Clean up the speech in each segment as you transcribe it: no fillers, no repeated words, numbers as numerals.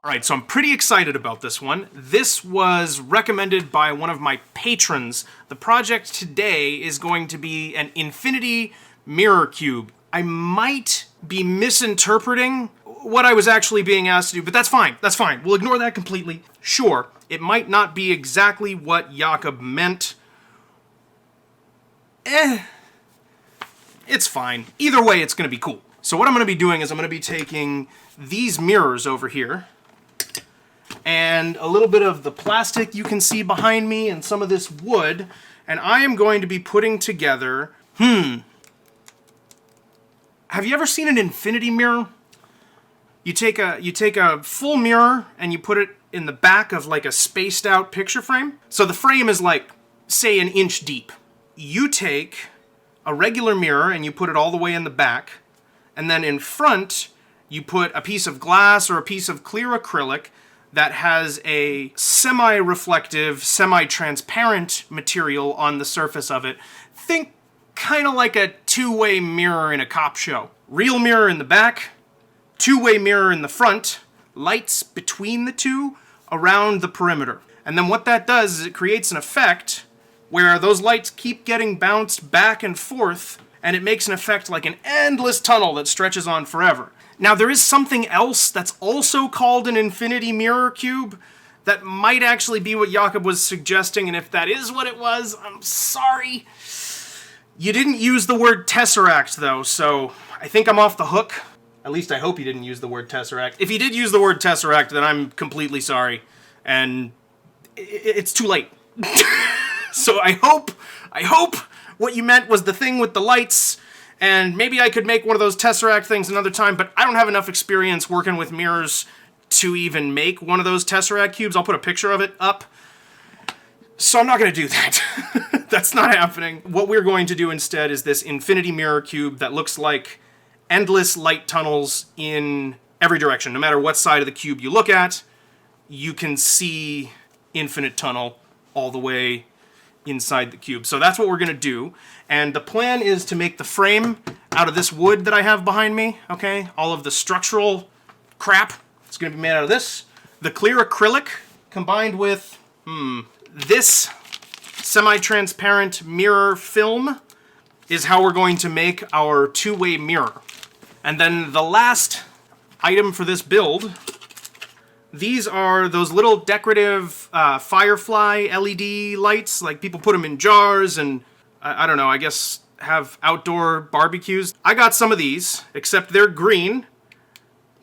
Alright, so I'm pretty excited about this one. This was recommended by one of my patrons. The project today is going to be an infinity mirror cube. I might be misinterpreting what I was actually being asked to do, but that's fine, that's fine. We'll ignore that completely. Sure, it might not be exactly what Jakob meant. It's fine. Either way, it's gonna be cool. So what I'm gonna be doing is I'm gonna be taking these mirrors over here, and a little bit of the plastic you can see behind me, and some of this wood, and I am going to be putting together, have you ever seen an infinity mirror? You take a full mirror and you put it in the back of like a spaced out picture frame. So the frame is like, say, an inch deep. You take a regular mirror and you put it all the way in the back, and then in front you put a piece of glass or a piece of clear acrylic that has a semi-reflective, semi-transparent material on the surface of it. Think kind of like a two-way mirror in a cop show. Real mirror in the back, two-way mirror in the front, lights between the two around the perimeter. And then what that does is it creates an effect where those lights keep getting bounced back and forth, and it makes an effect like an endless tunnel that stretches on forever. Now, there is something else that's also called an infinity mirror cube that might actually be what Jakob was suggesting, and if that is what it was, I'm sorry. You didn't use the word tesseract, though, so I think I'm off the hook. At least I hope you didn't use the word tesseract. If you did use the word tesseract, then I'm completely sorry, and it's too late. So I hope what you meant was the thing with the lights, and maybe I could make one of those tesseract things another time, but I don't have enough experience working with mirrors to even make one of those tesseract cubes. I'll put a picture of it up. So I'm not going to do that. That's not happening. What we're going to do instead is this infinity mirror cube that looks like endless light tunnels in every direction. No matter what side of the cube you look at, you can see infinite tunnel all the way inside the cube. So that's what we're going to do. And the plan is to make the frame out of this wood that I have behind me, okay? All of the structural crap, it's going to be made out of this. The clear acrylic combined with, this semi-transparent mirror film is how we're going to make our two-way mirror. And then the last item for this build, these are those little decorative firefly LED lights. Like, people put them in jars and, I don't know, I guess have outdoor barbecues. I got some of these, except they're green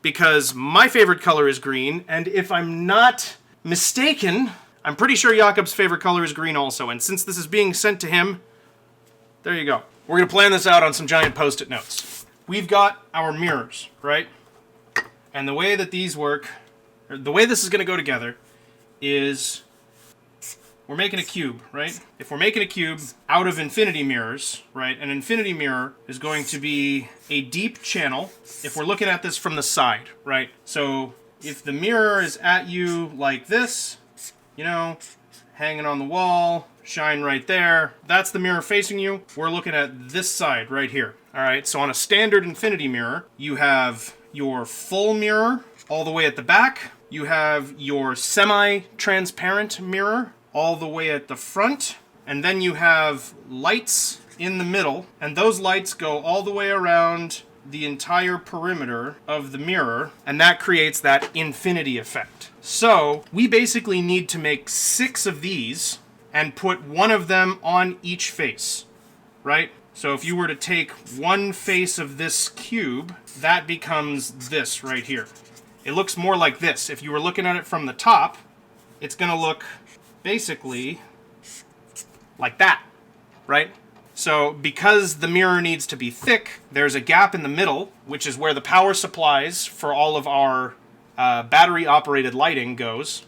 because my favorite color is green. And if I'm not mistaken, I'm pretty sure Jakob's favorite color is green also. And since this is being sent to him, there you go. We're going to plan this out on some giant Post-it notes. We've got our mirrors, right? And the way that these work, or the way this is going to go together, is we're making a cube, right? If we're making a cube out of infinity mirrors, right, an infinity mirror is going to be a deep channel if we're looking at this from the side, right? So if the mirror is at you like this, you know, hanging on the wall, shine right there, that's the mirror facing you. We're looking at this side right here. All right, so on a standard infinity mirror, you have your full mirror all the way at the back. You have your semi-transparent mirror all the way at the front. And then you have lights in the middle. And those lights go all the way around the entire perimeter of the mirror. And that creates that infinity effect. So we basically need to make 6 of these and put one of them on each face, right? So if you were to take one face of this cube, that becomes this right here. It looks more like this. If you were looking at it from the top, it's going to look basically like that, right? So because the mirror needs to be thick, there's a gap in the middle, which is where the power supplies for all of our battery-operated lighting goes,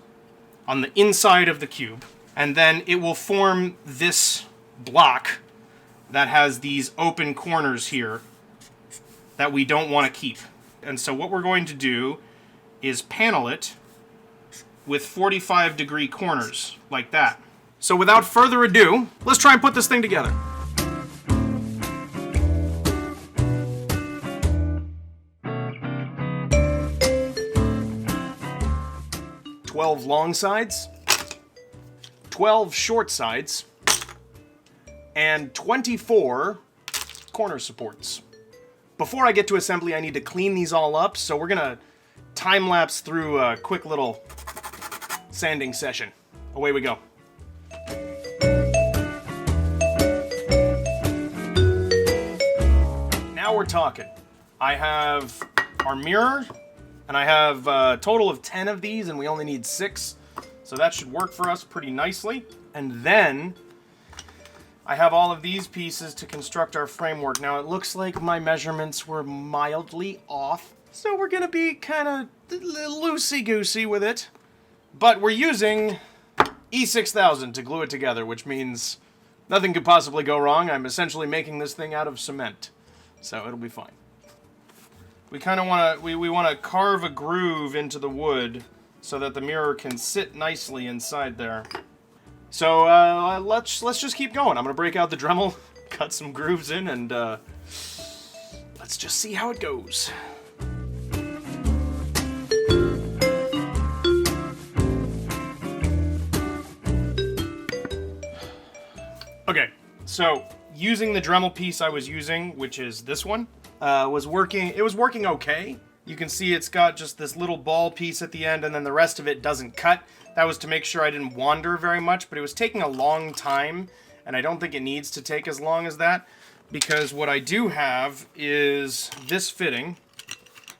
on the inside of the cube. And then it will form this block that has these open corners here that we don't want to keep. And so what we're going to do is panel it with 45-degree corners, like that. So without further ado, let's try and put this thing together. 12 long sides, 12 short sides, and 24 corner supports. Before I get to assembly, I need to clean these all up, so we're gonna time-lapse through a quick little sanding session. Away we go. Now we're talking. I have our mirror, and I have a total of 10 of these, and we only need 6, so that should work for us pretty nicely. And then I have all of these pieces to construct our framework. Now, it looks like my measurements were mildly off, so we're gonna be kind of loosey-goosey with it. But we're using E6000 to glue it together, which means nothing could possibly go wrong. I'm essentially making this thing out of cement, so it'll be fine. We kind of want to we want to carve a groove into the wood so that the mirror can sit nicely inside there. So let's just keep going. I'm gonna break out the Dremel, cut some grooves in, and let's just see how it goes. Okay, so using the Dremel piece I was using, which is this one, was working. It was working okay. You can see it's got just this little ball piece at the end, and then the rest of it doesn't cut. That was to make sure I didn't wander very much, but it was taking a long time, and I don't think it needs to take as long as that, because what I do have is this fitting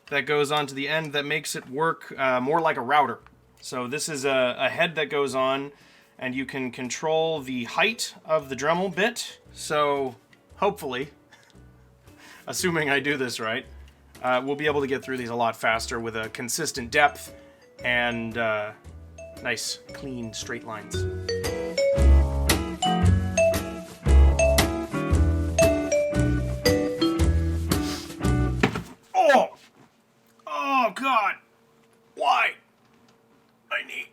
that goes onto the end that makes it work more like a router. So this is a head that goes on, and you can control the height of the Dremel bit. So hopefully, assuming I do this right, we'll be able to get through these a lot faster with a consistent depth and nice, clean, straight lines. Oh God! Why?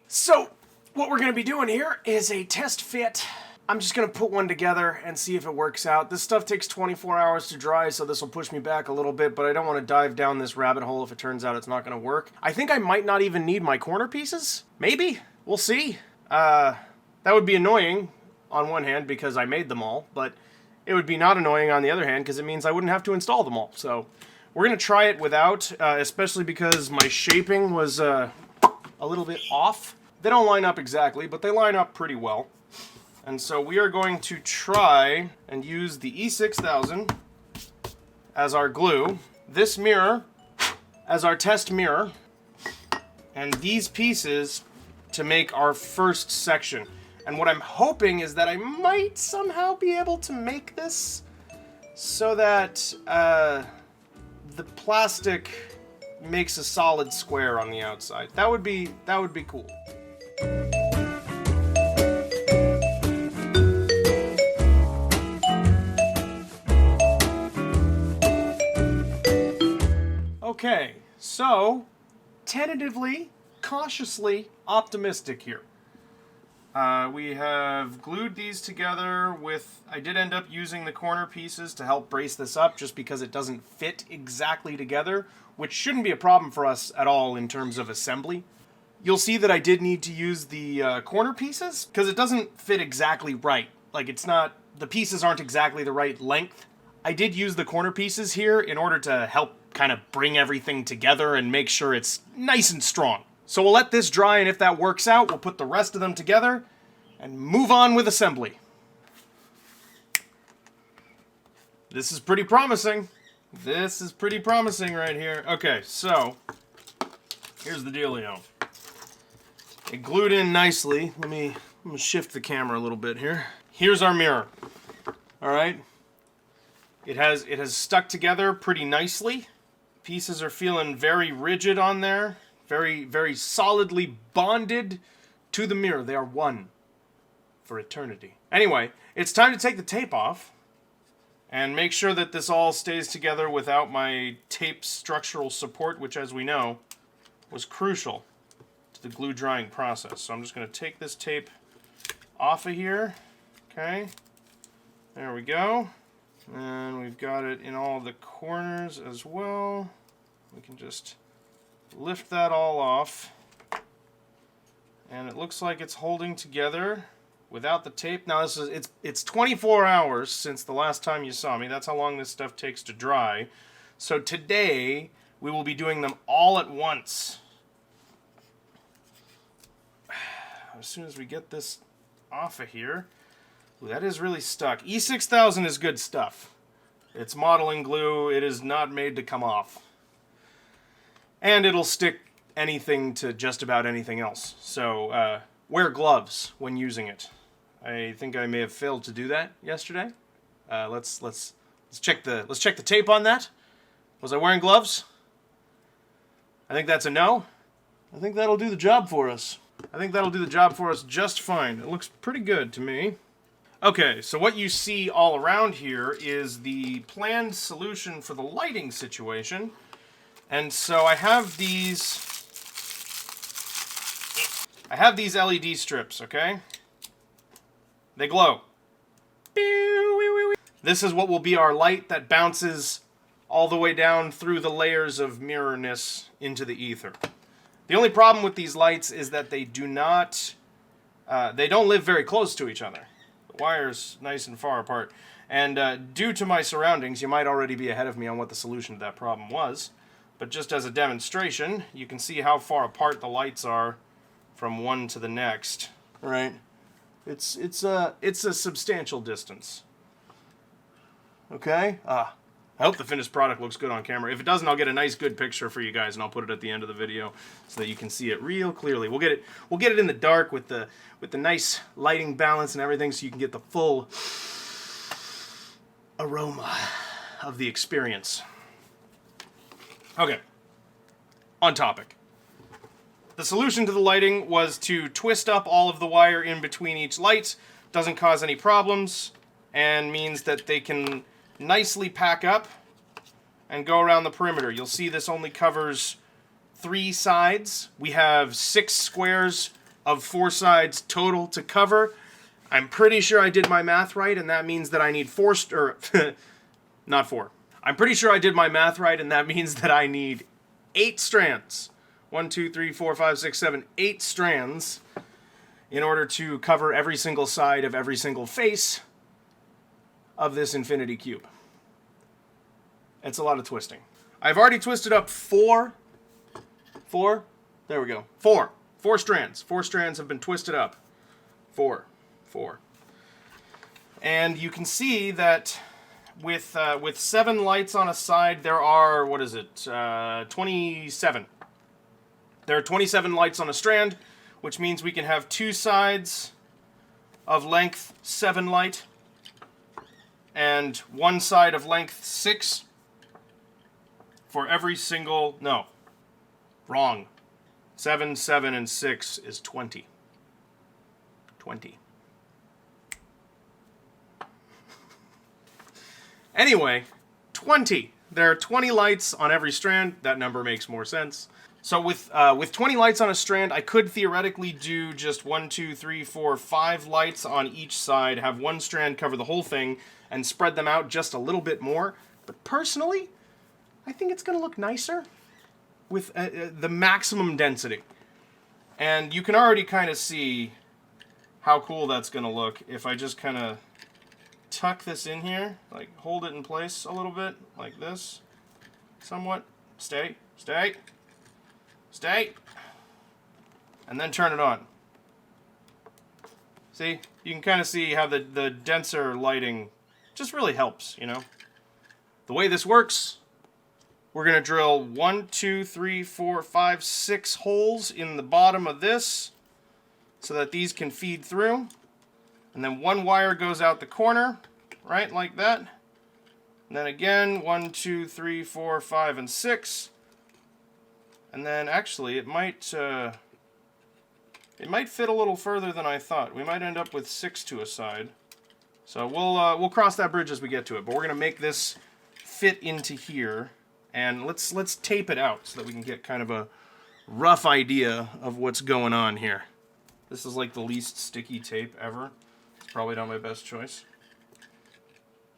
So, what we're going to be doing here is a test fit. I'm just going to put one together and see if it works out. This stuff takes 24 hours to dry, so this will push me back a little bit, but I don't want to dive down this rabbit hole if it turns out it's not going to work. I think I might not even need my corner pieces. Maybe. We'll see. That would be annoying on one hand because I made them all, but it would be not annoying on the other hand because it means I wouldn't have to install them all. So we're going to try it without, especially because my shaping was a little bit off. They don't line up exactly, but they line up pretty well. And so we are going to try and use the E6000 as our glue, this mirror as our test mirror, and these pieces to make our first section. And what I'm hoping is that I might somehow be able to make this so that the plastic makes a solid square on the outside. That would be cool. Okay, so tentatively, cautiously optimistic here. We have glued these together with, I did end up using the corner pieces to help brace this up just because it doesn't fit exactly together, which shouldn't be a problem for us at all in terms of assembly. You'll see that I did need to use the corner pieces because it doesn't fit exactly right. Like it's not, the pieces aren't exactly the right length. I did use the corner pieces here in order to help kind of bring everything together and make sure it's nice and strong. So we'll let this dry, and if that works out, we'll put the rest of them together and move on with assembly. This is pretty promising. This is pretty promising right here. Okay, so here's the dealio. It glued in nicely. Let me shift the camera a little bit here. Here's our mirror. All right. It has stuck together pretty nicely. Pieces are feeling very rigid on there. Very, very solidly bonded to the mirror. They are one for eternity. Anyway, it's time to take the tape off and make sure that this all stays together without my tape structural support, which, as we know, was crucial to the glue drying process. So I'm just going to take this tape off of here. Okay, there we go. And we've got it in all the corners as well. We can just lift that all off. And it looks like it's holding together without the tape. Now it's 24 hours since the last time you saw me. That's how long this stuff takes to dry. So today we will be doing them all at once. As soon as we get this off of here. Ooh, that is really stuck. E6000 is good stuff. It's modeling glue. It is not made to come off. And it'll stick anything to just about anything else. So wear gloves when using it. I think I may have failed to do that yesterday. Let's check the tape on that. Was I wearing gloves? I think that's a no. I think that'll do the job for us. I think that'll do the job for us just fine. It looks pretty good to me. Okay, so what you see all around here is the planned solution for the lighting situation. And so I have these LED strips, okay? They glow. This is what will be our light that bounces all the way down through the layers of mirrorness into the ether. The only problem with these lights is that they don't live very close to each other. The wire's nice and far apart. And due to my surroundings, you might already be ahead of me on what the solution to that problem was. But just as a demonstration, you can see how far apart the lights are from one to the next. Right? It's a substantial distance. Okay? I hope the finished product looks good on camera. If it doesn't, I'll get a nice good picture for you guys and I'll put it at the end of the video so that you can see it real clearly. We'll get it in the dark with the nice lighting balance and everything so you can get the full aroma of the experience. Okay. On topic. The solution to the lighting was to twist up all of the wire in between each light. Doesn't cause any problems and means that they can nicely pack up and go around the perimeter. You'll see this only covers 3 sides. We have 6 squares of 4 sides total to cover. I'm pretty sure I did my math right, and that means that I need not 4. I'm pretty sure I did my math right, and that means that I need 8 strands. 1, 2, 3, 4, 5, 6, 7, 8 strands in order to cover every single side of every single face of this infinity cube. It's a lot of twisting. I've already twisted up 4. There we go. 4 strands. 4 strands have been twisted up. 4. And you can see that with 7 lights on a side, there are, 27. There are 27 lights on a strand, which means we can have 2 sides of length 7 light and 1 side of length 6 for every single, no, wrong. 7, 7, and 6 is 20. 20. Anyway, 20. There are 20 lights on every strand. That number makes more sense. So with 20 lights on a strand, I could theoretically do just 1, 2, 3, 4, 5 lights on each side, have one strand cover the whole thing, and spread them out just a little bit more. But personally, I think it's going to look nicer with the maximum density. And you can already kind of see how cool that's going to look if I just kind of tuck this in here, like hold it in place a little bit, like this, somewhat. Stay, and then turn it on. See? You can kind of see how the denser lighting just really helps, you know? The way this works, we're going to drill 1, 2, 3, 4, 5, 6 holes in the bottom of this so that these can feed through. And then 1 wire goes out the corner, right, like that. And then again, 1, 2, 3, 4, 5, and 6. And then actually, it might fit a little further than I thought. We might end up with 6 to a side. So we'll cross that bridge as we get to it. But we're gonna make this fit into here, and let's tape it out so that we can get kind of a rough idea of what's going on here. This is like the least sticky tape ever. It's probably not my best choice.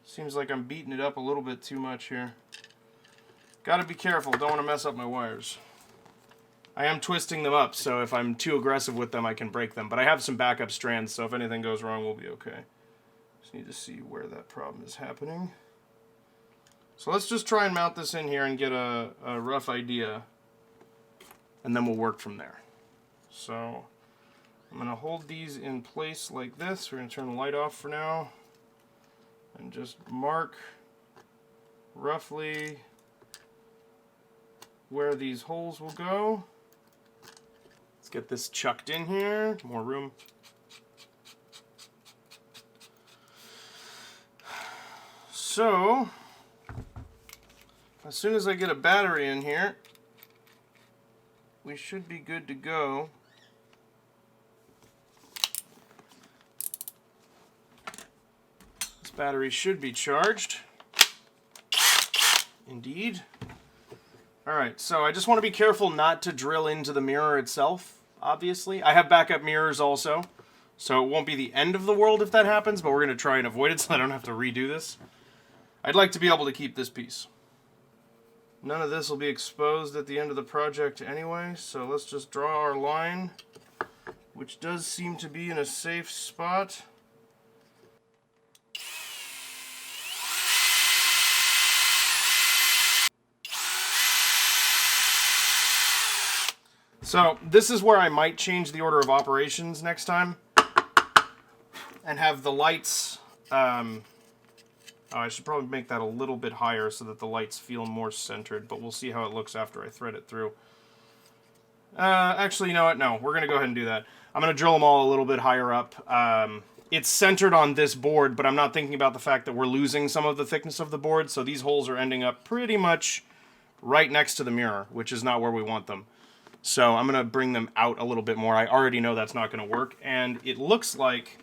Seems like I'm beating it up a little bit too much here. Gotta be careful, don't want to mess up my wires. I am twisting them up, so if I'm too aggressive with them, I can break them. But I have some backup strands, so if anything goes wrong, we'll be okay. Just need to see where that problem is happening. So let's just try and mount this in here and get a rough idea, and then we'll work from there. So I'm going to hold these in place like this. We're going to turn the light off for now, and just mark roughly where these holes will go. Let's get this chucked in here. More room. So, as soon as I get a battery in here, we should be good to go. This battery should be charged. Indeed. Alright, so I just want to be careful not to drill into the mirror itself, obviously. I have backup mirrors also, so it won't be the end of the world if that happens, but we're going to try and avoid it so I don't have to redo this. I'd like to be able to keep this piece. None of this will be exposed at the end of the project anyway, so let's just draw our line, which does seem to be in a safe spot. So this is where I might change the order of operations next time and have the lights, I should probably make that a little bit higher so that the lights feel more centered, but we'll see how it looks after I thread it through. Actually, you know what? No, we're going to go ahead and do that. I'm going to drill them all a little bit higher up. It's centered on this board, but I'm not thinking about the fact that we're losing some of the thickness of the board, so these holes are ending up pretty much right next to the mirror, which is not where we want them. So I'm going to bring them out a little bit more. I already know that's not going to work, and it looks like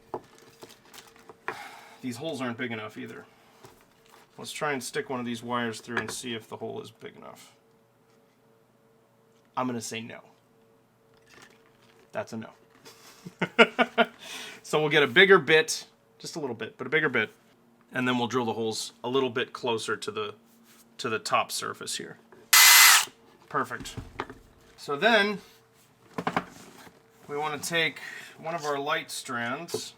these holes aren't big enough either. Let's try and stick one of these wires through and see if the hole is big enough. I'm going to say no. That's a no. So we'll get a bigger bit, just a little bit, but a bigger bit, and then we'll drill the holes a little bit closer to the top surface here. Perfect. So then we want to take one of our light strands,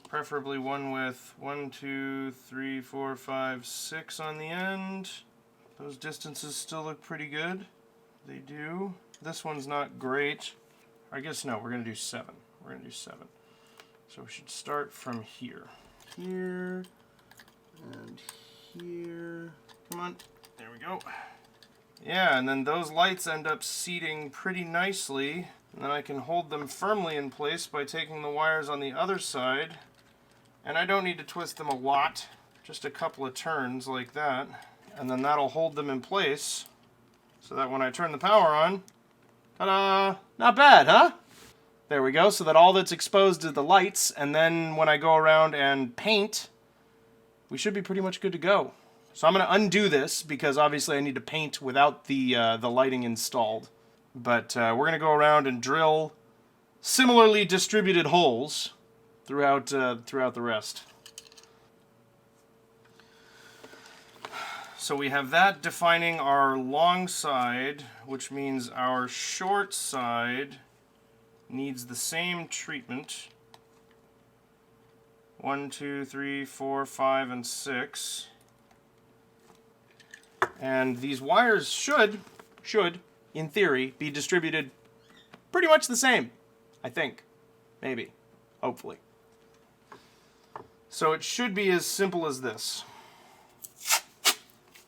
preferably one with 1, 2, 3, 4, 5, 6 on the end. Those distances still look pretty good. They do. This one's not great. I guess no, we're going to do 7. We're going to do 7. So we should start from here. Here and here. Come on. There we go. Yeah, and then those lights end up seating pretty nicely. And then I can hold them firmly in place by taking the wires on the other side. And I don't need to twist them a lot, just a couple of turns like that. And then that'll hold them in place so that when I turn the power on, ta-da! Not bad, huh? There we go, so that all that's exposed is the lights, and then when I go around and paint, we should be pretty much good to go. So I'm going to undo this, because obviously I need to paint without the lighting installed. But we're going to go around and drill similarly distributed holes throughout the rest. So we have that defining our long side, which means our short side needs the same treatment. 1, 2, 3, 4, 5, and 6. And these wires should, in theory, be distributed pretty much the same. I think. Maybe. Hopefully. So it should be as simple as this.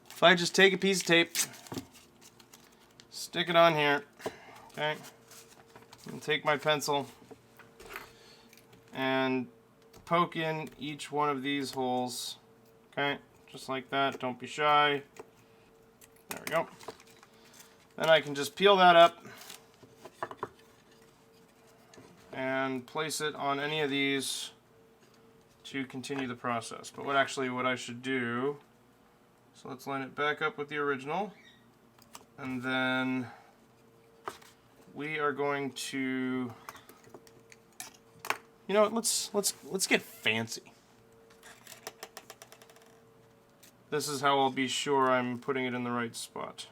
If I just take a piece of tape, stick it on here, okay, and take my pencil and poke in each one of these holes, okay, just like that, don't be shy. There we go. Then I can just peel that up and place it on any of these to continue the process. But what I should do, so let's line it back up with the original, and then we are going to, you know what, let's get fancy. This is how I'll be sure I'm putting it in the right spot.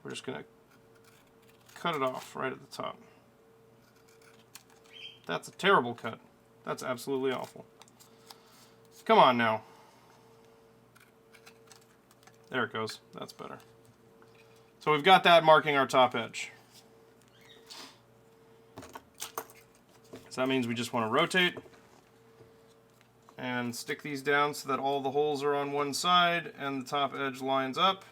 We're just gonna cut it off right at the top. That's a terrible cut. That's absolutely awful. Come on now. There it goes. That's better. So we've got that marking our top edge. So that means we just want to rotate and stick these down so that all the holes are on one side and the top edge lines up.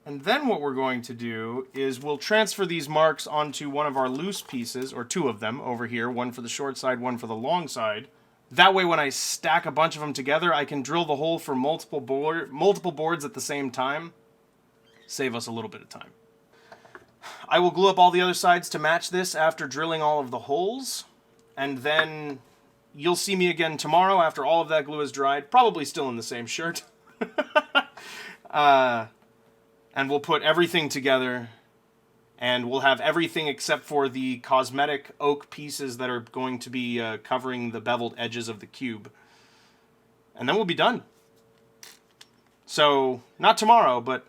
And then what we're going to do is we'll transfer these marks onto one of our loose pieces, or two of them over here, one for the short side, one for the long side. That way when I stack a bunch of them together, I can drill the hole for multiple boards at the same time. Save us a little bit of time. I will glue up all the other sides to match this after drilling all of the holes. And then you'll see me again tomorrow after all of that glue is dried. Probably still in the same shirt. And we'll put everything together, and we'll have everything except for the cosmetic oak pieces that are going to be covering the beveled edges of the cube. And then we'll be done. So, not tomorrow, but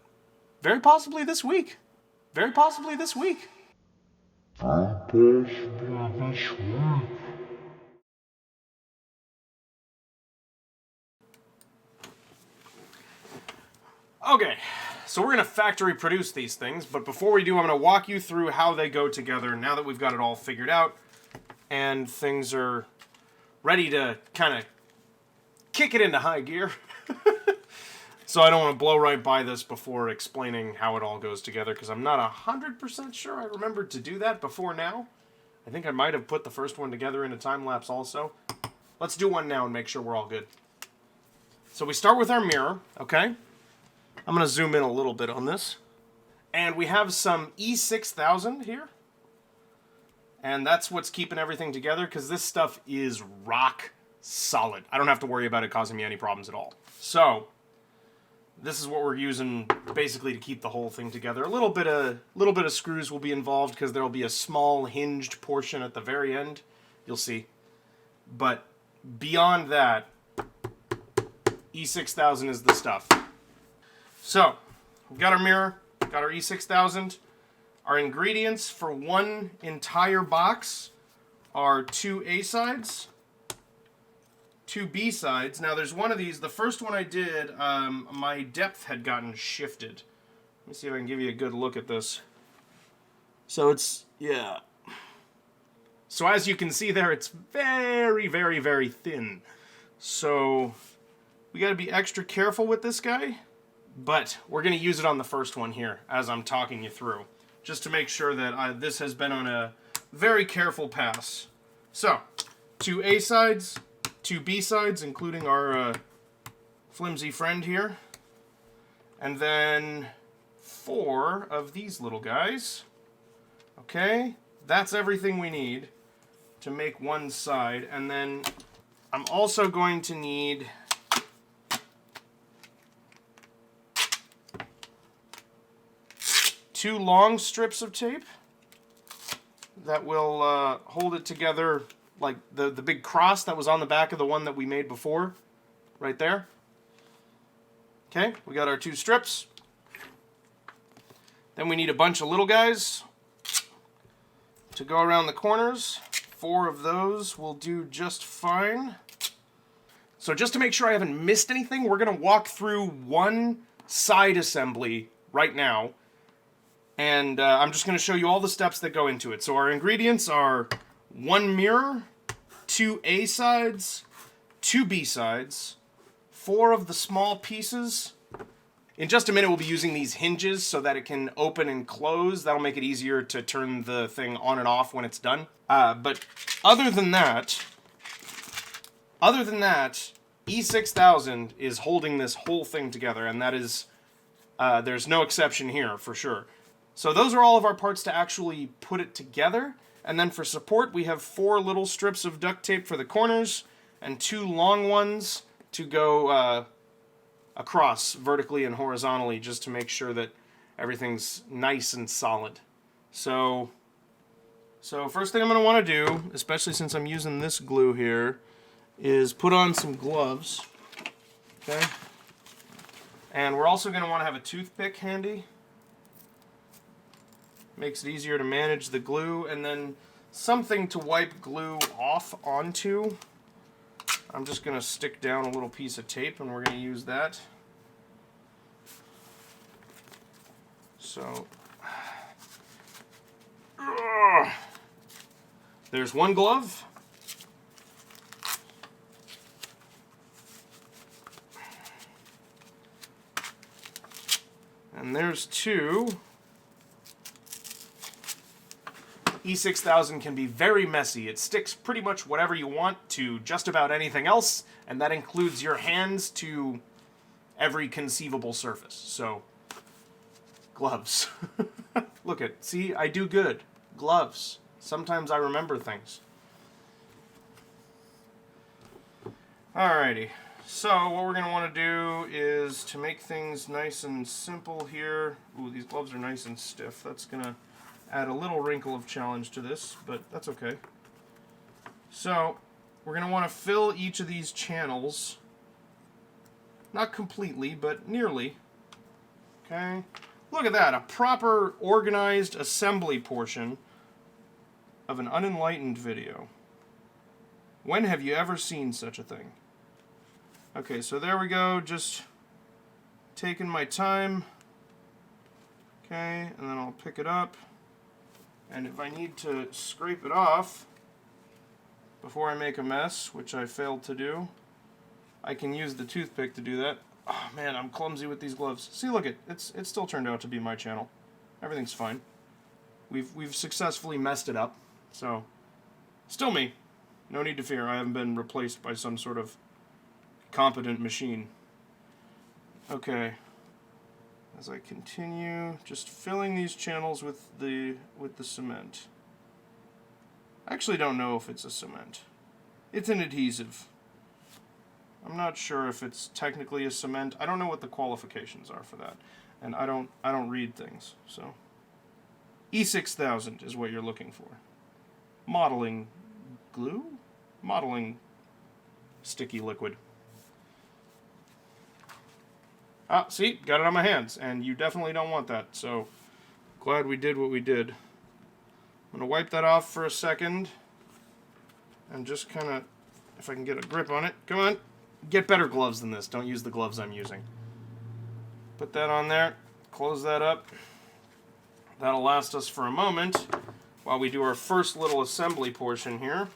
very possibly this week. Very possibly this week. Okay. So we're going to factory produce these things, but before we do, I'm going to walk you through how they go together now that we've got it all figured out and things are ready to kind of kick it into high gear. So I don't want to blow right by this before explaining how it all goes together, because I'm not 100% sure I remembered to do that before now. I think I might have put the first one together in a time lapse also. Let's do one now and make sure we're all good. So we start with our mirror, okay? I'm going to zoom in a little bit on this. And we have some E6000 here. And that's what's keeping everything together, because this stuff is rock solid. I don't have to worry about it causing me any problems at all. So, this is what we're using basically to keep the whole thing together. A little bit of screws will be involved because there'll be a small hinged portion at the very end. You'll see. But beyond that, E6000 is the stuff. So, we've got our mirror, got our E6000. Our ingredients for one entire box are 2 A sides, 2 B sides. Now there's one of these, the first one I did, my depth had gotten shifted. Let me see if I can give you a good look at this. So it's, yeah. So as you can see there, it's very, very, very thin. So we gotta be extra careful with this guy. But we're going to use it on the first one here as I'm talking you through, just to make sure that this has been on a very careful pass. So, 2 A sides, 2 B sides, including our flimsy friend here, and then 4 of these little guys. Okay, that's everything we need to make one side, and then I'm also going to need 2 long strips of tape that will hold it together, like the big cross that was on the back of the one that we made before, right there. Okay, we got our 2 strips. Then we need a bunch of little guys to go around the corners. 4 of those will do just fine. So just to make sure I haven't missed anything, we're going to walk through one side assembly right now. And I'm just going to show you all the steps that go into it. So our ingredients are 1 mirror, 2 A sides, 2 B sides, 4 of the small pieces. In just a minute we'll be using these hinges so that it can open and close. That'll make it easier to turn the thing on and off when it's done. But other than that, E6000 is holding this whole thing together, and that is, there's no exception here for sure. So those are all of our parts to actually put it together. And then for support, we have 4 little strips of duct tape for the corners and 2 long ones to go across vertically and horizontally, just to make sure that everything's nice and solid. So first thing I'm going to want to do, especially since I'm using this glue here, is put on some gloves. Okay? And we're also going to want to have a toothpick handy. Makes it easier to manage the glue, and then something to wipe glue off onto. I'm just going to stick down a little piece of tape, and we're going to use that. So, there's one glove. And there's two. E6000 can be very messy. It sticks pretty much whatever you want to just about anything else, and that includes your hands to every conceivable surface. So, gloves. Look at, see, I do good. Gloves. Sometimes I remember things. Alrighty. So, what we're going to want to do is to make things nice and simple here. Ooh, these gloves are nice and stiff. That's going to add a little wrinkle of challenge to this, but that's okay. So, we're going to want to fill each of these channels. Not completely, but nearly. Okay. Look at that, a proper organized assembly portion of an unenlightened video. When have you ever seen such a thing? Okay, so there we go, just taking my time. Okay, and then I'll pick it up. And if I need to scrape it off before I make a mess, which I failed to do, I can use the toothpick to do that. Oh man, I'm clumsy with these gloves. See, look, it's still turned out to be my channel. Everything's fine. We've successfully messed it up. So, still me. No need to fear. I haven't been replaced by some sort of competent machine. Okay. As I continue, just filling these channels with the cement. I actually don't know if it's a cement. It's an adhesive. I'm not sure if it's technically a cement. I don't know what the qualifications are for that, and I don't read things. So, E6000 is what you're looking for. Modeling glue, modeling sticky liquid. Ah, see, got it on my hands, and you definitely don't want that, so glad we did what we did. I'm going to wipe that off for a second, and just kind of, if I can get a grip on it, come on, get better gloves than this, don't use the gloves I'm using. Put that on there, close that up. That'll last us for a moment while we do our first little assembly portion here.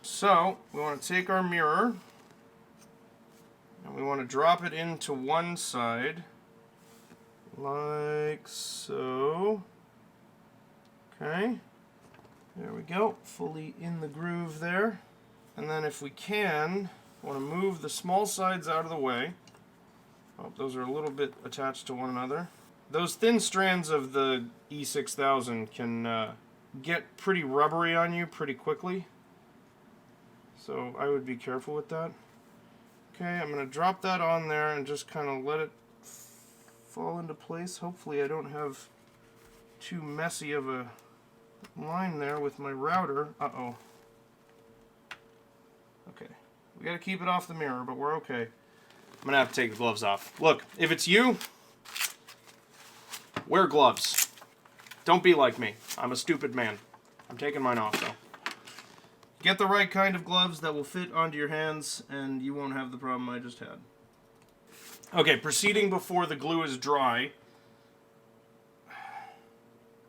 So, we want to take our mirror, and we want to drop it into one side, like so. Okay, there we go, fully in the groove there. And then if we can, we want to move the small sides out of the way. Oh, those are a little bit attached to one another. Those thin strands of the E6000 can get pretty rubbery on you pretty quickly. So I would be careful with that. Okay, I'm going to drop that on there and just kind of let it fall into place. Hopefully I don't have too messy of a line there with my router. Uh-oh. Okay, we got to keep it off the mirror, but we're okay. I'm going to have to take the gloves off. Look, if it's you, wear gloves. Don't be like me. I'm a stupid man. I'm taking mine off, though. Get the right kind of gloves that will fit onto your hands, and you won't have the problem I just had. Okay, proceeding before the glue is dry.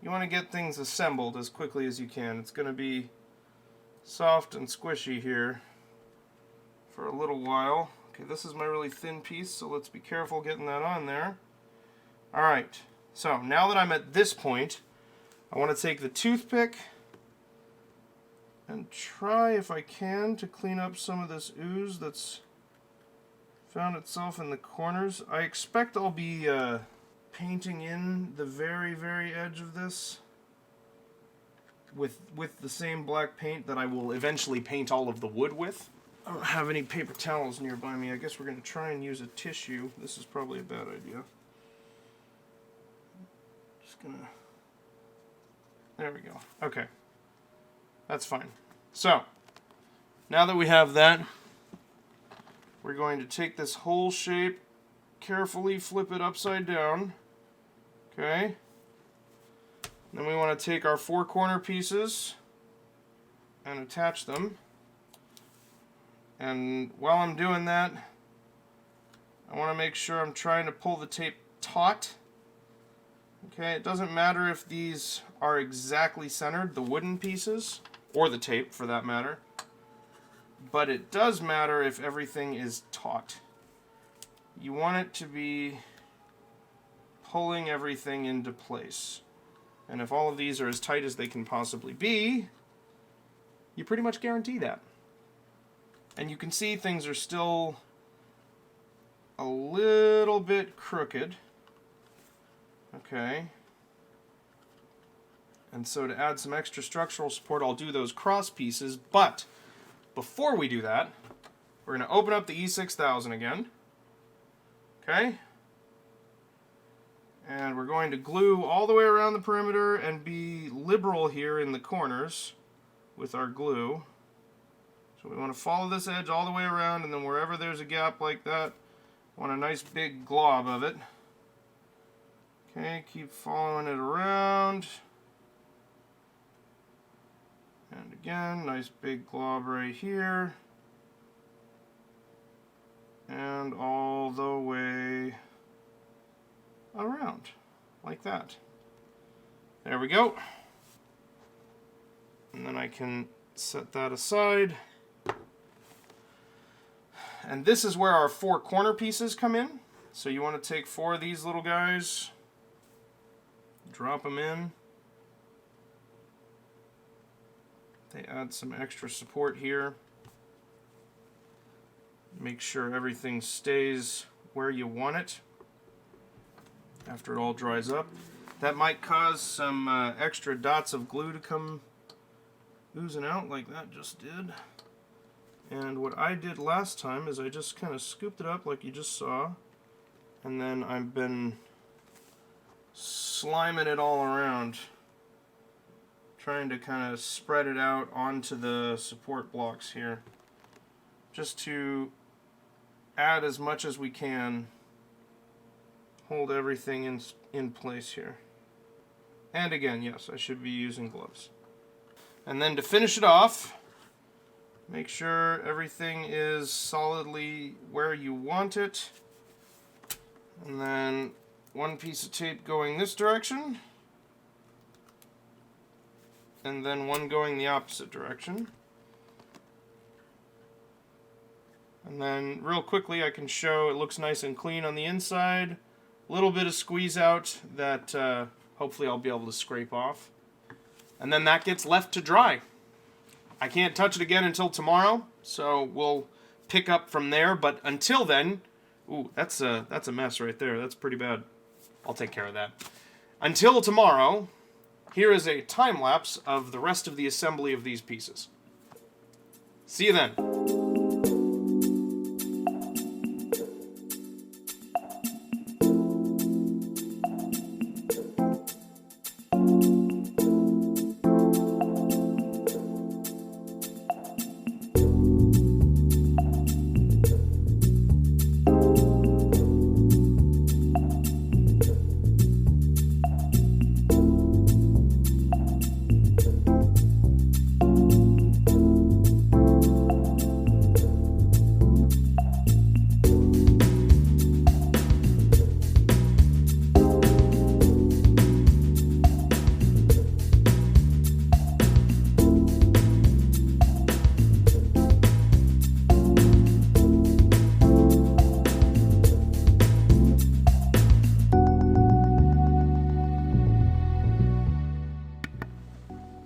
You want to get things assembled as quickly as you can. It's going to be soft and squishy here for a little while. Okay, this is my really thin piece, so let's be careful getting that on there. Alright, so now that I'm at this point, I want to take the toothpick and try, if I can, to clean up some of this ooze that's found itself in the corners. I expect I'll be painting in the very, very edge of this with the same black paint that I will eventually paint all of the wood with. I don't have any paper towels nearby me. I guess we're going to try and use a tissue. This is probably a bad idea. Just gonna... There we go. Okay. That's fine. So, now that we have that, we're going to take this whole shape, carefully flip it upside down. Okay? Then we want to take our 4 corner pieces and attach them. And while I'm doing that, I want to make sure I'm trying to pull the tape taut. Okay, it doesn't matter if these are exactly centered, the wooden pieces, or the tape for that matter. But it does matter if everything is taut. You want it to be pulling everything into place. And if all of these are as tight as they can possibly be, you pretty much guarantee that. And you can see things are still a little bit crooked. Okay. And so to add some extra structural support, I'll do those cross pieces. But before we do that, we're going to open up the E6000 again. Okay. And we're going to glue all the way around the perimeter and be liberal here in the corners with our glue. So we want to follow this edge all the way around, and then wherever there's a gap like that, I want a nice big glob of it. Okay, keep following it around. And again, nice big glob right here. And all the way around, like that. There we go. And then I can set that aside. And this is where our 4 corner pieces come in. So you want to take 4 of these little guys, drop them in. They add some extra support here. Make sure everything stays where you want it after it all dries up. That might cause some extra dots of glue to come oozing out like that just did. And what I did last time is I just kind of scooped it up like you just saw, and then I've been sliming it all around, trying to kind of spread it out onto the support blocks here, just to add as much as we can, hold everything in place here. And again, yes, I should be using gloves. And then to finish it off, make sure everything is solidly where you want it. And then 1 piece of tape going this direction, and then 1 going the opposite direction. And then real quickly I can show it looks nice and clean on the inside. A little bit of squeeze out that hopefully I'll be able to scrape off. And then that gets left to dry. I can't touch it again until tomorrow, so we'll pick up from there. But until then, ooh, that's a mess right there. That's pretty bad. I'll take care of that. Until tomorrow, here is a time lapse of the rest of the assembly of these pieces. See you then.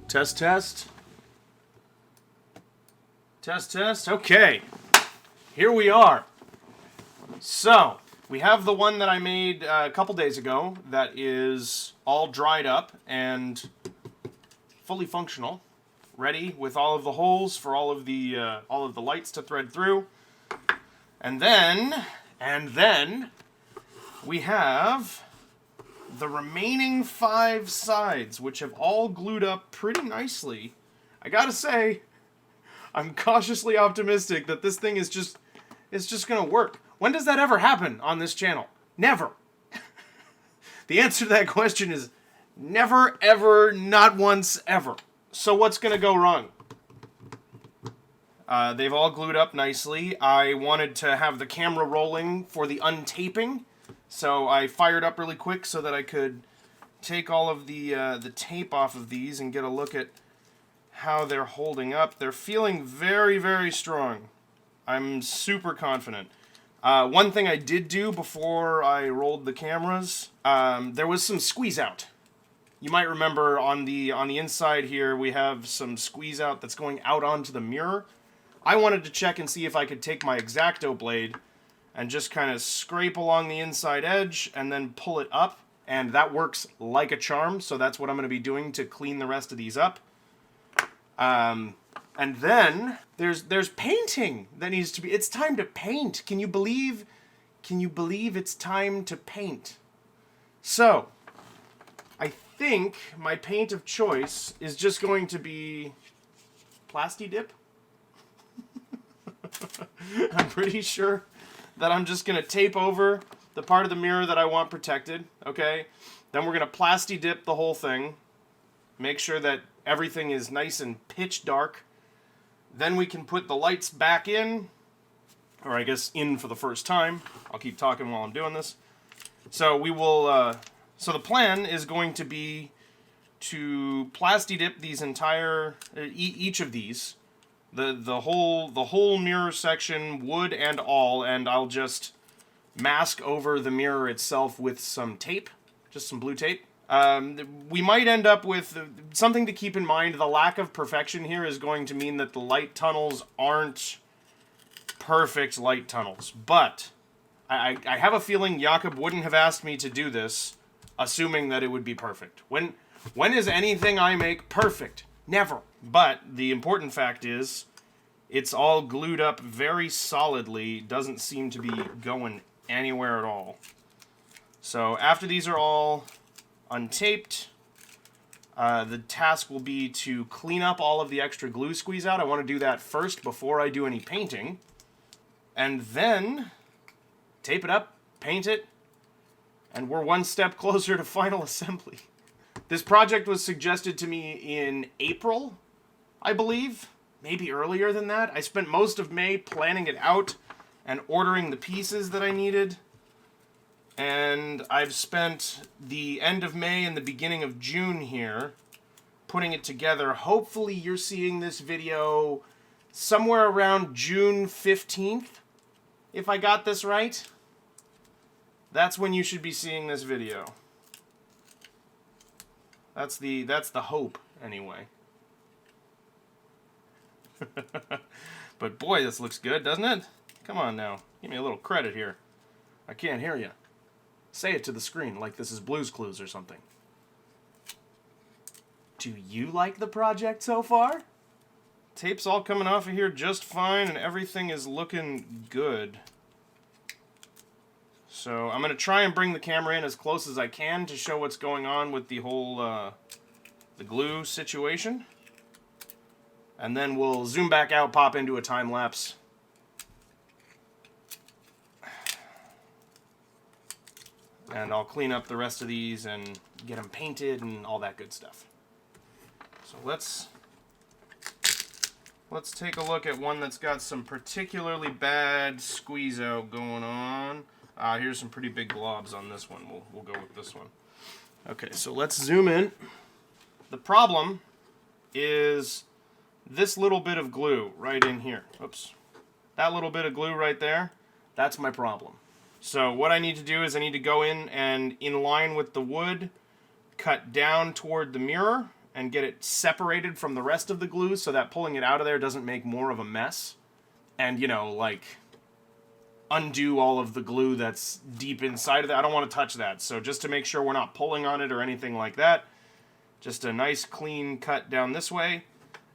Test, test. Test, test. Okay. Here we are. So, we have the one that I made a couple days ago that is all dried up and fully functional, ready with all of the holes for all of the lights to thread through. And then we have the remaining 5 sides, which have all glued up pretty nicely. I gotta say, I'm cautiously optimistic that this thing is just gonna work. When does that ever happen on this channel? Never. The answer to that question is Never, ever, not once, ever. So what's going to go wrong? They've all glued up nicely. I wanted to have the camera rolling for the untaping, so I fired up really quick so that I could take all of the tape off of these and get a look at how they're holding up. They're feeling very, very strong. I'm super confident. One thing I did do before I rolled the cameras, there was some squeeze out. You might remember on the inside here we have some squeeze out that's going out onto the mirror. I wanted to check and see if I could take my X-Acto blade and just kind of scrape along the inside edge and then pull it up, and that works like a charm, so that's what I'm going to be doing to clean the rest of these up. And then there's painting that needs to be. It's time to paint. Can you believe it's time to paint? So, I think my paint of choice is just going to be Plasti-Dip. I'm pretty sure that I'm just going to tape over the part of the mirror that I want protected, okay? Then we're going to Plasti-Dip the whole thing. Make sure that everything is nice and pitch dark. Then we can put the lights back in, or I guess in for the first time. I'll keep talking while I'm doing this. So we will, so the plan is going to be to Plasti-Dip these entire, each of these. The whole mirror section, wood and all, and I'll just mask over the mirror itself with some tape, just some blue tape. We might end up with something to keep in mind. The lack of perfection here is going to mean that the light tunnels aren't perfect light tunnels, but I have a feeling Jakob wouldn't have asked me to do this assuming that it would be perfect. When is anything I make perfect? Never. But the important fact is, it's all glued up very solidly, doesn't seem to be going anywhere at all. So after these are all untaped, the task will be to clean up all of the extra glue squeeze out. I want to do that first before I do any painting. And then tape it up, paint it, and we're one step closer to final assembly. This project was suggested to me in April, I believe. Maybe earlier than that. I spent most of May planning it out and ordering the pieces that I needed. And I've spent the end of May and the beginning of June here putting it together. Hopefully you're seeing this video somewhere around June 15th, if I got this right. That's when you should be seeing this video. That's the hope, anyway. But boy, this looks good, doesn't it? Come on now. Give me a little credit here. I can't hear you. Say it to the screen like this is Blue's Clues or something. Do you like the project so far? Tape's all coming off of here just fine and everything is looking good. So I'm going to try and bring the camera in as close as I can to show what's going on with the whole the glue situation. And then we'll zoom back out, pop into a time lapse. And I'll clean up the rest of these and get them painted and all that good stuff. So let's take a look at one that's got some particularly bad squeeze out going on. Here's some pretty big globs on this one. We'll go with this one. Okay, so let's zoom in. The problem is this little bit of glue right in here. Oops. That little bit of glue right there, that's my problem. So what I need to do is I need to go in and in line with the wood, cut down toward the mirror and get it separated from the rest of the glue so that pulling it out of there doesn't make more of a mess. And, you know, like, undo all of the glue that's deep inside of that. I don't want to touch that. So just to make sure we're not pulling on it or anything like that, just a nice clean cut down this way.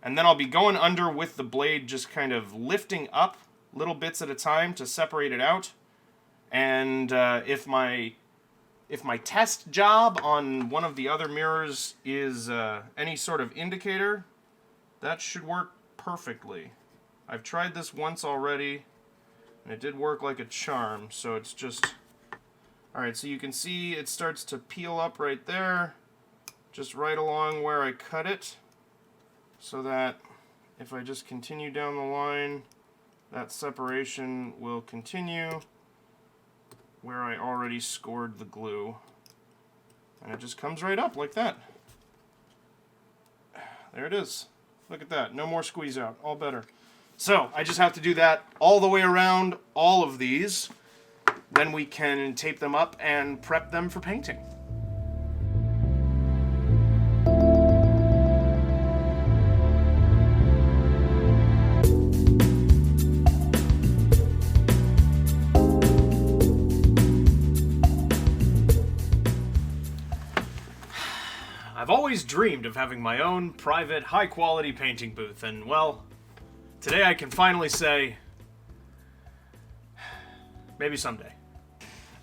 And then I'll be going under with the blade, just kind of lifting up little bits at a time to separate it out. And if my test job on one of the other mirrors is any sort of indicator, that should work perfectly. I've tried this once already, and it did work like a charm, so it's just... Alright, so you can see it starts to peel up right there. just right along where I cut it, so that if I just continue down the line, that separation will continue where I already scored the glue. And it just comes right up like that. There it is. Look at that. No more squeeze out. All better. So I just have to do that all the way around all of these. Then we can tape them up and prep them for painting. I've always dreamed of having my own private, high-quality painting booth, and, well, today I can finally say, maybe someday.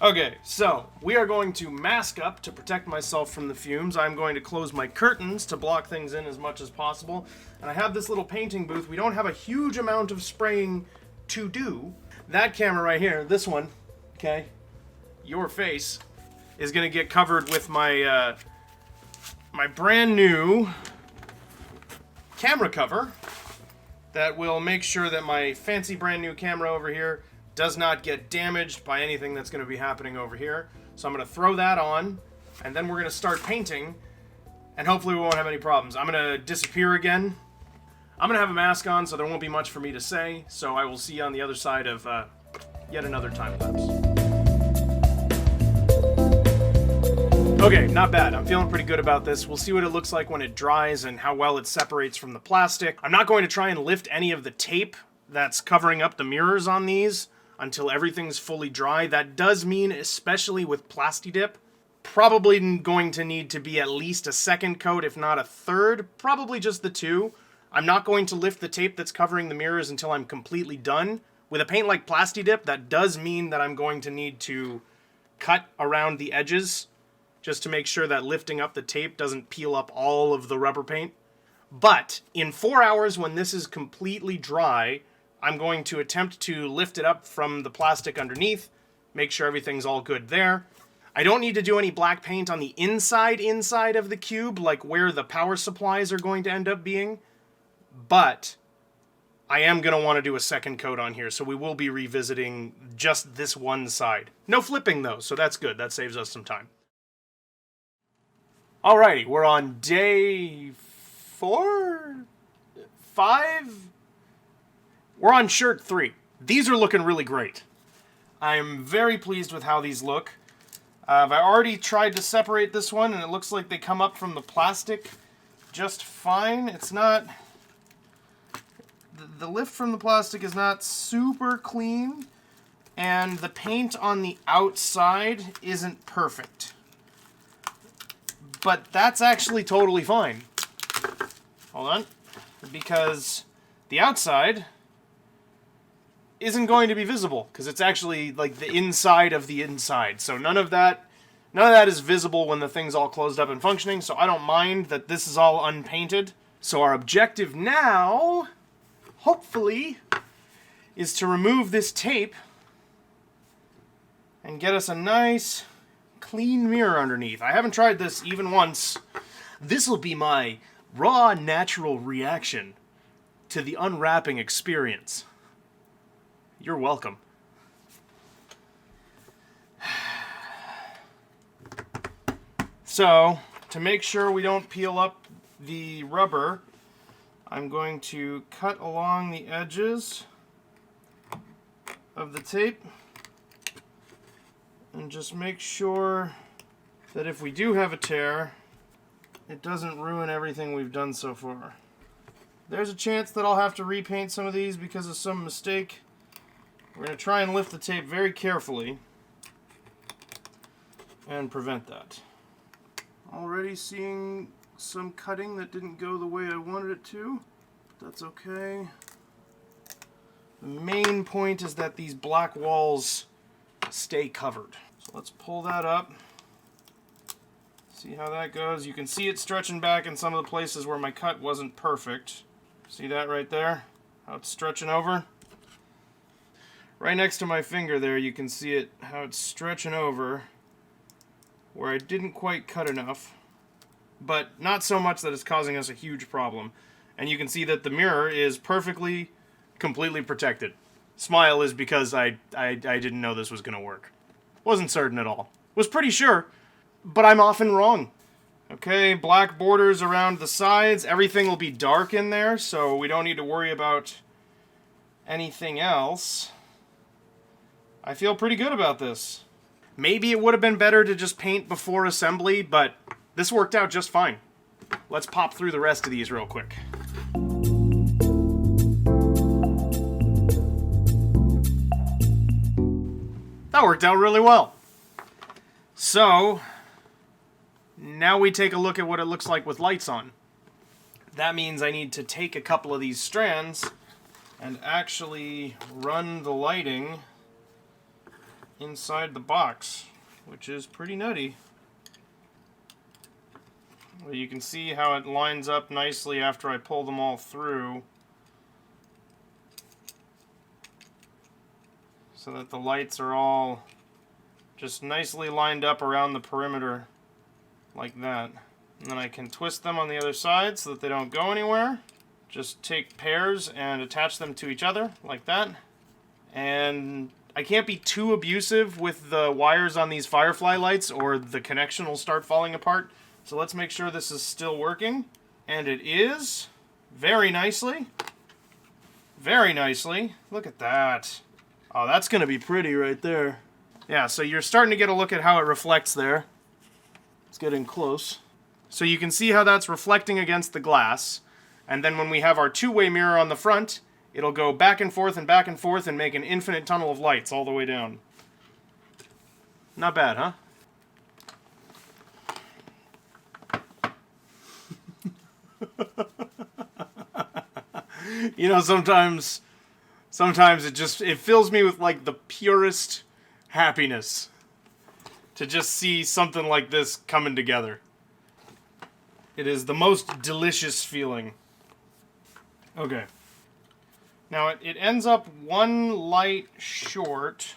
Okay, so we are going to mask up to protect myself from the fumes. I'm going to close my curtains to block things in as much as possible, and I have this little painting booth. We don't have a huge amount of spraying to do. That camera right here, this one, okay, your face, is going to get covered with my my brand new camera cover that will make sure that my fancy brand new camera over here does not get damaged by anything that's going to be happening over here. So I'm going to throw that on, and then we're going to start painting, and hopefully we won't have any problems. I'm going to disappear again. I'm going to have a mask on, so there won't be much for me to say, so I will see you on the other side of yet another time lapse. Okay, not bad. I'm feeling pretty good about this. We'll see what it looks like when it dries and how well it separates from the plastic. I'm not going to try and lift any of the tape that's covering up the mirrors on these until everything's fully dry. That does mean, especially with Plastidip, probably going to need to be at least a second coat, if not a third, probably just the two. I'm not going to lift the tape that's covering the mirrors until I'm completely done. With a paint like Plastidip, that does mean that I'm going to need to cut around the edges just to make sure that lifting up the tape doesn't peel up all of the rubber paint. But in 4 hours, when this is completely dry, I'm going to attempt to lift it up from the plastic underneath, make sure everything's all good there. I don't need to do any black paint on the inside of the cube, like where the power supplies are going to end up being, but I am going to want to do a second coat on here, so we will be revisiting just this one side. No flipping though, so that's good. That saves us some time. Alrighty, we're on day 4? 5? We're on shirt 3. These are looking really great. I'm very pleased with how these look. I already tried to separate this one, and it looks like they come up from the plastic just fine. It's not... The lift from the plastic is not super clean, and the paint on the outside isn't perfect. But that's actually totally fine. Hold on. Because the outside isn't going to be visible, because it's actually like the inside of the inside. So none of that is visible when the thing's all closed up and functioning, so I don't mind that this is all unpainted. So our objective now, hopefully, is to remove this tape and get us a nice clean mirror underneath. I haven't tried this even once. This will be my raw, natural reaction to the unwrapping experience. You're welcome. So, to make sure we don't peel up the rubber, I'm going to cut along the edges of the tape and just make sure that if we do have a tear, it doesn't ruin everything we've done so far. There's a chance that I'll have to repaint some of these because of some mistake. We're going to try and lift the tape very carefully and prevent that. Already seeing some cutting that didn't go the way I wanted it to. That's okay. The main point is that these black walls stay covered. So let's pull that up. See how that goes. You can see it stretching back in some of the places where my cut wasn't perfect. See that right there? How it's stretching over? Right next to my finger there, you can see it, how it's stretching over where I didn't quite cut enough. but not so much that it's causing us a huge problem. And you can see that the mirror is perfectly, completely protected. Smile is because I didn't know this was going to work. Wasn't certain at all. Was pretty sure, but I'm often wrong. Okay, black borders around the sides. Everything will be dark in there, so we don't need to worry about anything else. I feel pretty good about this. Maybe it would have been better to just paint before assembly, but this worked out just fine. Let's pop through the rest of these real quick. That worked out really well. So, now we take a look at what it looks like with lights on. That means I need to take a couple of these strands and actually run the lighting inside the box, which is pretty nutty. Well, you can see how it lines up nicely after I pull them all through, so that the lights are all just nicely lined up around the perimeter like that. And then I can twist them on the other side so that they don't go anywhere. Just take pairs and attach them to each other like that. And I can't be too abusive with the wires on these Firefly lights or the connection will start falling apart. So let's make sure this is still working. And it is. Very nicely. Very nicely. Look at that. Oh, that's going to be pretty right there. Yeah, so you're starting to get a look at how it reflects there. It's getting close. So you can see how that's reflecting against the glass. And then when we have our two-way mirror on the front, it'll go back and forth and make an infinite tunnel of lights all the way down. Not bad, huh? You know, sometimes it fills me with like the purest happiness to just see something like this coming together. It is the most delicious feeling. Okay. Now it ends up one light short,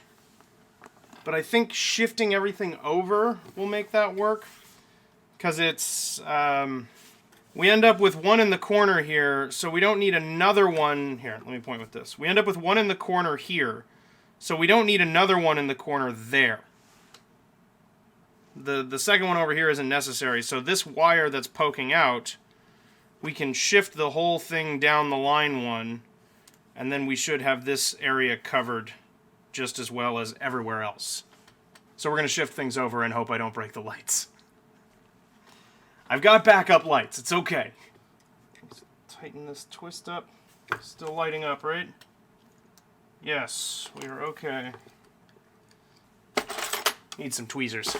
but I think shifting everything over will make that work, because it's we end up with one in the corner here, so we don't need another one here. Let me point with this. We end up with one in the corner here, so we don't need another one in the corner there. The second one over here isn't necessary, so this wire that's poking out, we can shift the whole thing down the line one, and then we should have this area covered just as well as everywhere else. So we're going to shift things over and hope I don't break the lights. I've got backup lights. It's okay. Let's tighten this twist up. Still lighting up, right? Yes, we are okay. Need some tweezers.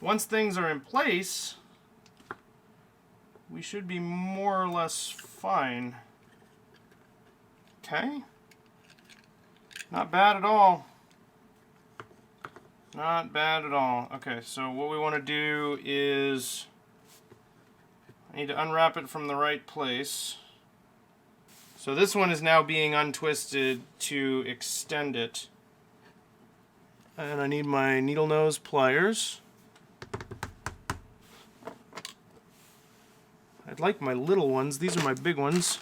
Once things are in place, we should be more or less fine. Okay. Not bad at all. Not bad at all. Okay, so what we want to do is I need to unwrap it from the right place. So this one is now being untwisted to extend it. And I need my needle nose pliers. I'd like my little ones. These are my big ones.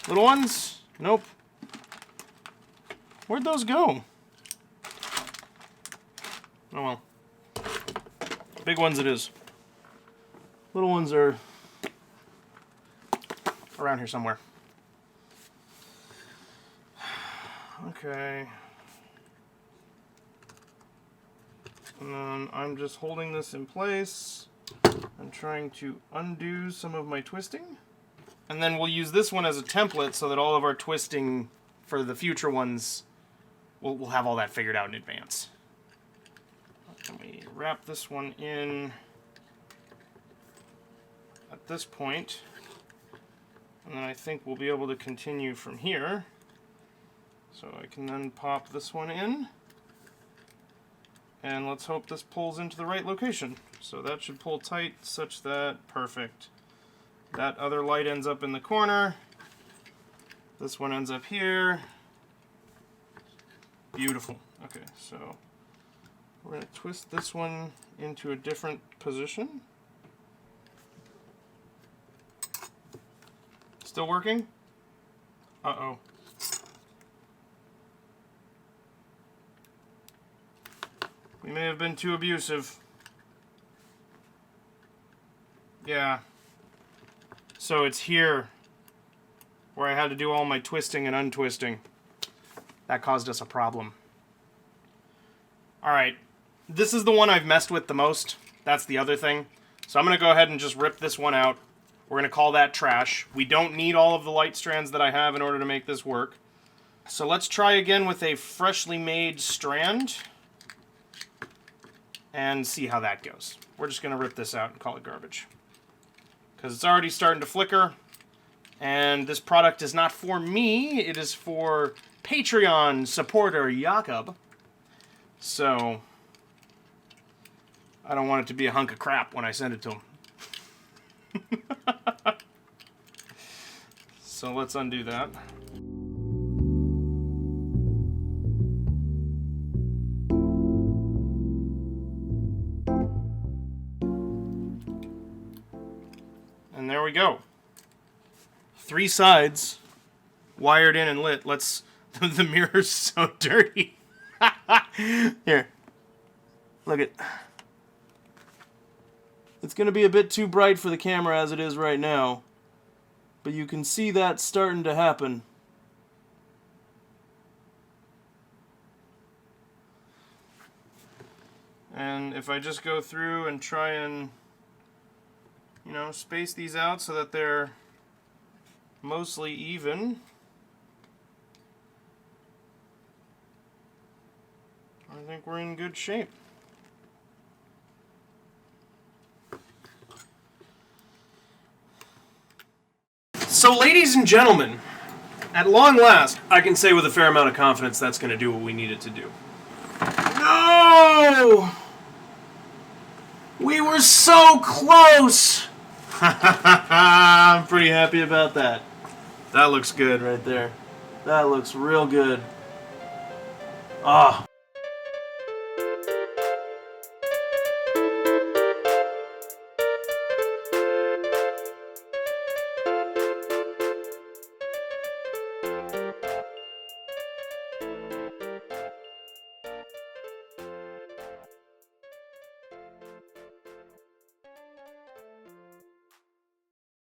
Little ones? Nope. Where'd those go? Oh well. Big ones it is. Little ones are around here somewhere. Okay. And then I'm just holding this in place. I'm trying to undo some of my twisting. And then we'll use this one as a template so that all of our twisting for the future ones, we'll have all that figured out in advance. Let me wrap this one in at this point. And then I think we'll be able to continue from here. So I can then pop this one in. And let's hope this pulls into the right location. So that should pull tight such that, perfect. That other light ends up in the corner. This one ends up here. Beautiful. Okay, so we're going to twist this one into a different position. Still working? Uh-oh. We may have been too abusive. Yeah. So it's here where I had to do all my twisting and untwisting. That caused us a problem. Alright. This is the one I've messed with the most. That's the other thing. So I'm going to go ahead and just rip this one out. We're going to call that trash. We don't need all of the light strands that I have in order to make this work. So let's try again with a freshly made strand. And see how that goes. We're just going to rip this out and call it garbage. Because it's already starting to flicker. And this product is not for me. It is for Patreon supporter Jakob. So I don't want it to be a hunk of crap when I send it to him. So let's undo that. And there we go. 3 sides wired in and lit. Let's... The mirror's so dirty. Here. Look it. It's going to be a bit too bright for the camera as it is right now. But you can see that starting to happen. And if I just go through and try and, you know, space these out so that they're mostly even. I think we're in good shape. So, ladies and gentlemen, at long last, I can say with a fair amount of confidence that's going to do what we need it to do. No! We were so close! I'm pretty happy about that. That looks good right there. That looks real good. Ah.